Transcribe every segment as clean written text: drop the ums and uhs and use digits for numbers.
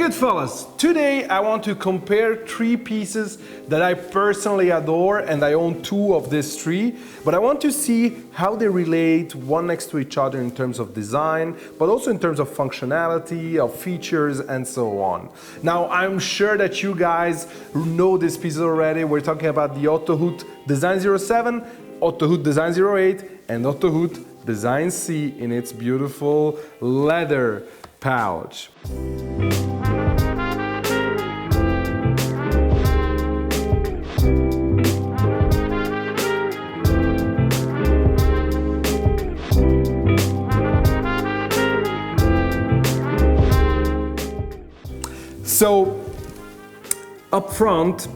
Goodfellas, today I want to compare three pieces that I personally adore, and I own two of these three, but I want to see how they relate one next to each other in terms of design, but also in terms of functionality, of features, and so on. Now, I'm sure that you guys know these pieces already. We're talking about the Otto Hutt design07, Otto Hutt design08, and Otto Hutt designC in its beautiful leather pouch. So, up front,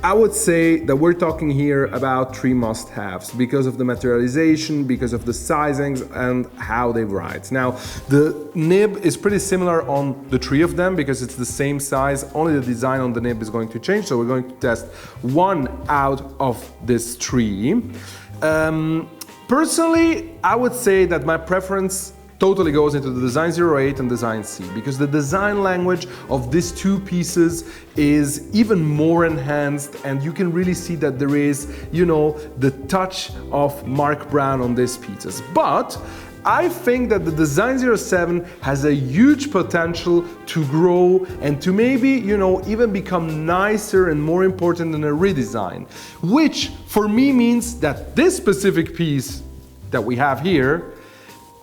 I would say that we're talking here about three must-haves because of the materialization, because of the sizings, and how they write. Now, the nib is pretty similar on the three of them because it's the same size, only the design on the nib is going to change, so we're going to test one out of these three. Personally, I would say that my preference totally goes into the design08 and designC because the design language of these two pieces is even more enhanced, and you can really see that there is, you know, the touch of Mark Brown on these pieces. But I think that the design07 has a huge potential to grow and to maybe, you know, even become nicer and more important than a redesign, which for me means that this specific piece that we have here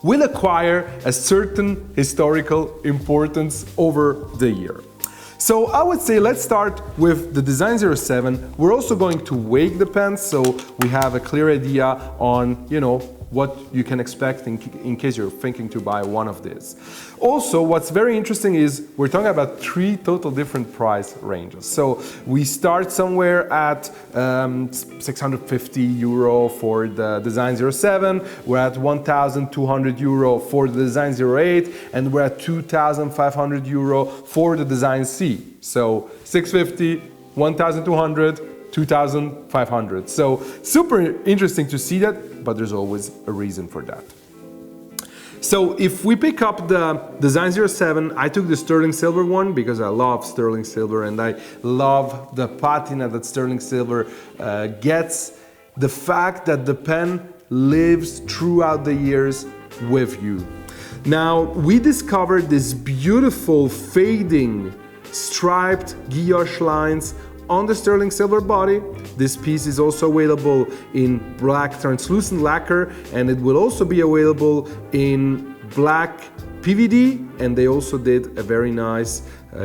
will acquire a certain historical importance over the year. So I would say let's start with the design07. We're also going to weight the pens, so we have a clear idea on, you know, what you can expect in case you're thinking to buy one of these. Also, what's very interesting is we're talking about three total different price ranges. So we start somewhere at 650 euro for the design07, we're at 1,200 euro for the design08, and we're at 2,500 euro for the designC. So 650, 1,200, 2,500. So super interesting to see that, but there's always a reason for that. So if we pick up the design07, I took the sterling silver one because I love sterling silver and I love the patina that sterling silver gets. The fact that the pen lives throughout the years with you. Now, we discovered this beautiful fading striped guilloche lines on the sterling silver body. This piece is also available in black translucent lacquer, and it will also be available in black PVD, and they also did a very nice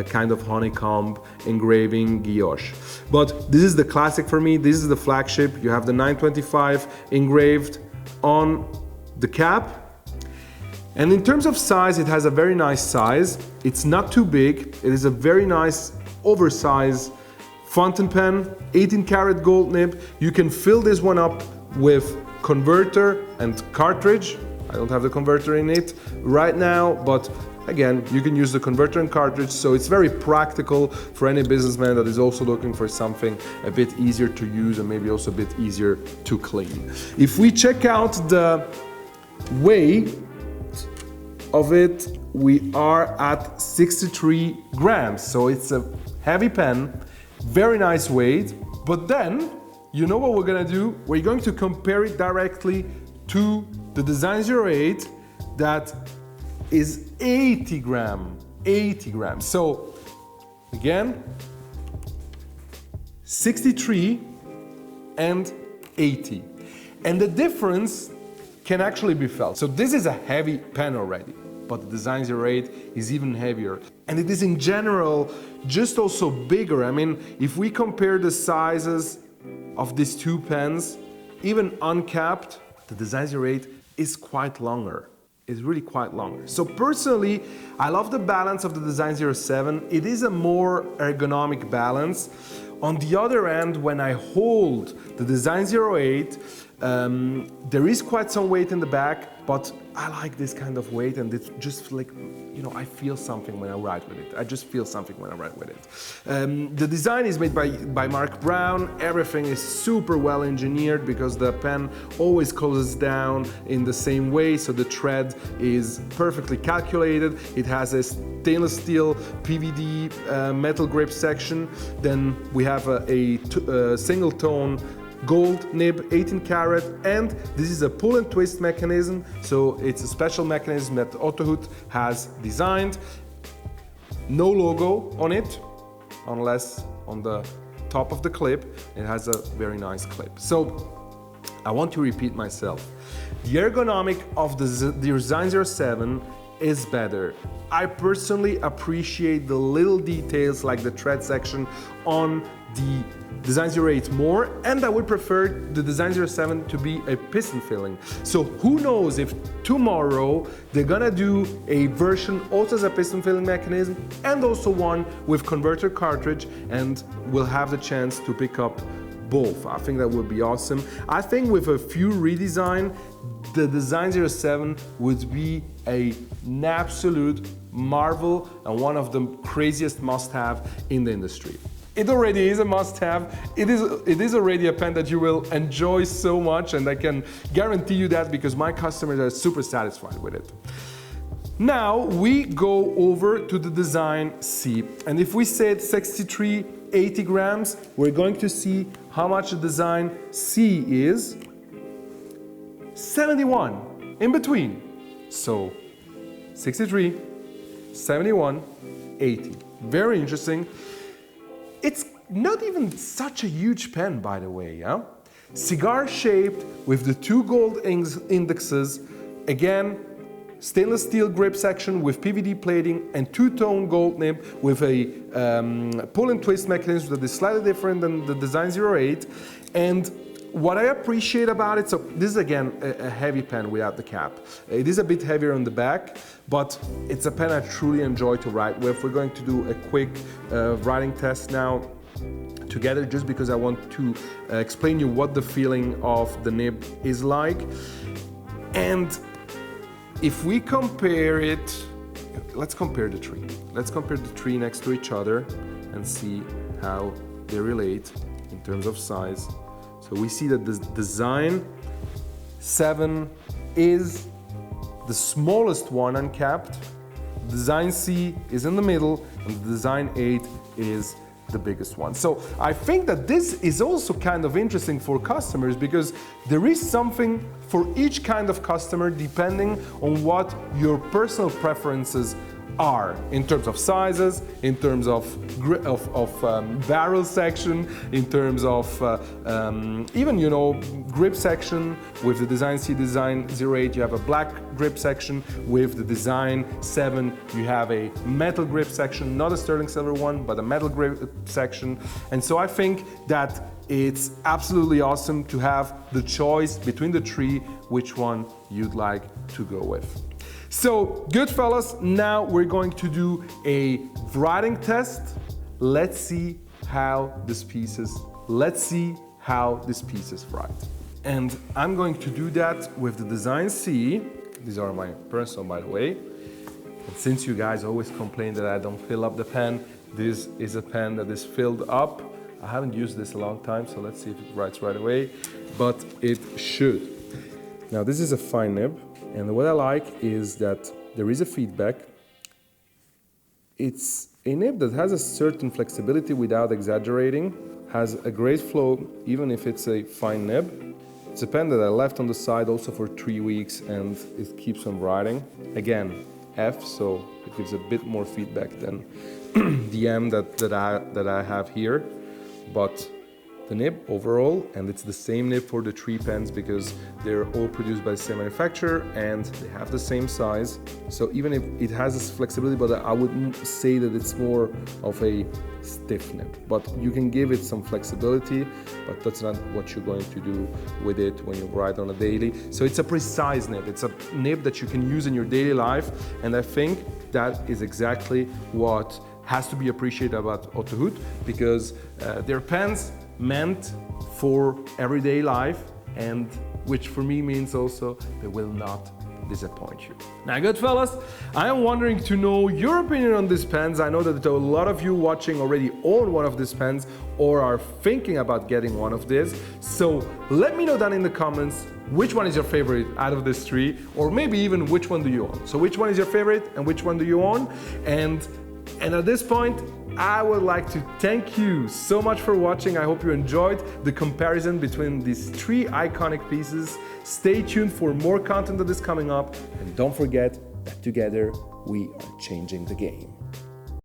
kind of honeycomb engraving guilloche. But this is the classic for me, this is the flagship. You have the 925 engraved on the cap. And in terms of size, it has a very nice size. It's not too big, it is a very nice oversized fountain pen, 18 karat gold nib. You can fill this one up with converter and cartridge. I don't have the converter in it right now, but again, you can use the converter and cartridge, so it's very practical for any businessman that is also looking for something a bit easier to use and maybe also a bit easier to clean. If we check out the weight of it, we are at 63 grams, so it's a heavy pen. Very nice weight, but then, you know what we're gonna do? We're going to compare it directly to the design08 that is 80 grams. So, again, 63 and 80. And the difference can actually be felt. So this is a heavy pen already, but the design08 is even heavier. And it is in general just also bigger. I mean, if we compare the sizes of these two pens, even uncapped, the design08 is quite longer. It's really quite longer. So personally, I love the balance of the design07. It is a more ergonomic balance. On the other end, when I hold the design08, there is quite some weight in the back, but I like this kind of weight, and it's just like, you know, I feel something when I write with it. I just feel something when I write with it. The design is made by Mark Brown. Everything is super well engineered because the pen always closes down in the same way, so the tread is perfectly calculated. It has a stainless steel PVD metal grip section. Then we have a single tone gold nib, 18 karat, and this is a pull and twist mechanism, so it's a special mechanism that Otto Hutt has designed. No logo on it, unless on the top of the clip. It has a very nice clip. So I want to repeat myself. The ergonomic of the design07 is better. I personally appreciate the little details like the tread section on the design08 more, and I would prefer the design07 to be a piston filling. So who knows if tomorrow they're gonna do a version also as a piston filling mechanism and also one with converter cartridge, and we'll have the chance to pick up both. I think that would be awesome. I think with a few redesign, the design07 would be an absolute marvel and one of the craziest must-have in the industry. It already is a must-have. It is already a pen that you will enjoy so much, and I can guarantee you that because my customers are super satisfied with it. Now we go over to the designC, and if we said 63, 80 grams, we're going to see how much the designC is. 71 in between. So 63, 71, 80. Very interesting. It's not even such a huge pen, by the way, yeah? Cigar shaped with the two gold indexes. Again, stainless steel grip section with PVD plating and two-tone gold nib with a pull and twist mechanism that is slightly different than the design08. And what I appreciate about it, so this is again a heavy pen without the cap. It is a bit heavier on the back, but it's a pen I truly enjoy to write with. We're going to do a quick writing test now together, just because I want to explain you what the feeling of the nib is like. And if we compare it, let's compare the three. Let's compare the three next to each other and see how they relate in terms of size. So we see that the design07 is the smallest one uncapped, designC is in the middle, and the design08 is the biggest one. So I think that this is also kind of interesting for customers because there is something for each kind of customer depending on what your personal preferences are in terms of sizes, in terms of barrel section, in terms of even, you know, grip section. With the designC design08 you have a black grip section. With the design07 you have a metal grip section, not a sterling silver one, but a metal grip section. And so I think that it's absolutely awesome to have the choice between the three, which one you'd like to go with. So, Goodfellas, now we're going to do a writing test. Let's see how this pieces write. And I'm going to do that with the designC. These are my personal, by the way. And since you guys always complain that I don't fill up the pen, this is a pen that is filled up. I haven't used this a long time, so let's see if it writes right away, but it should. Now, this is a fine nib. And what I like is that there is a feedback. It's a nib that has a certain flexibility without exaggerating, has a great flow even if it's a fine nib. It's a pen that I left on the side also for 3 weeks and it keeps on writing. Again, F, so it gives a bit more feedback than the M that I have here. But the nib overall, and it's the same nib for the three pens because they're all produced by the same manufacturer and they have the same size. So even if it has this flexibility, but I wouldn't say that it's more of a stiff nib. But you can give it some flexibility, but that's not what you're going to do with it when you write on a daily. So it's a precise nib. It's a nib that you can use in your daily life, and I think that is exactly what has to be appreciated about Otto Hutt, because they're pens meant for everyday life, and which for me means also they will not disappoint you. Now, Goodfellas, I am wondering to know your opinion on these pens. I know that a lot of you watching already own one of these pens or are thinking about getting one of these. So let me know down in the comments which one is your favorite out of these three, or maybe even which one do you own. So which one is your favorite and which one do you own? And at this point, I would like to thank you so much for watching. I hope you enjoyed the comparison between these three iconic pieces. Stay tuned for more content that is coming up, and don't forget that together we are changing the game.